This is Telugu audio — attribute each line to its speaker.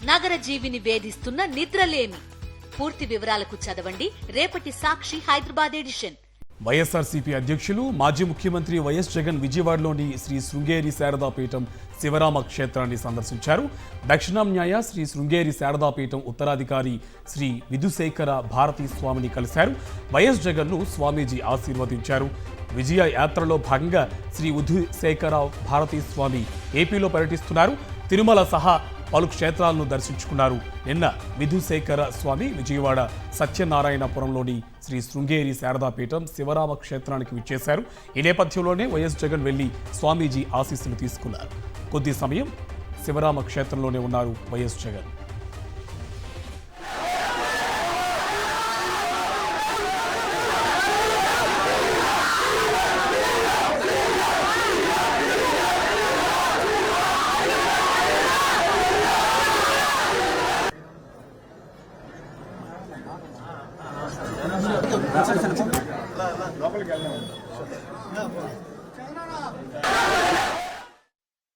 Speaker 1: నగర జీవిని వేధిస్తున్న నిద్రలేమి. పూర్తి వివరాలకు చదవండి రేపటి సాక్షి హైదరాబాద్ ఎడిషన్.
Speaker 2: వైఎస్ఆర్సీపీ అధ్యక్షులు మాజీ ముఖ్యమంత్రి వైఎస్ జగన్ విజయవాడలోని శ్రీ శృంగేరి శారదాపీఠం శివరామ క్షేత్రాన్ని సందర్శించారు. దక్షిణాంన్యాయ శ్రీ శృంగేరి శారదాపీఠం ఉత్తరాధికారి శ్రీ విధుశేఖర భారతీ స్వామిని కలిశారు. వైఎస్ జగన్ను స్వామీజీ ఆశీర్వదించారు. విజయ యాత్రలో భాగంగా శ్రీ విధుశేఖర భారతీ స్వామి ఏపీలో పర్యటిస్తున్నారు. తిరుమల సహా పలు క్షేత్రాలను దర్శించుకున్నారు. నిన్న విధుశేఖర స్వామి విజయవాడ సత్యనారాయణపురంలోని శ్రీ శృంగేరి శారదాపీఠం శివరామ క్షేత్రానికి విచ్చేశారు. ఈ నేపథ్యంలోనే వైఎస్ జగన్ వెళ్లి స్వామీజీ ఆశీస్సులు తీసుకున్నారు. కొద్ది సమయం శివరామ క్షేత్రంలోనే ఉన్నారు వైఎస్ జగన్.
Speaker 3: లోపలికి వెళ్దాం.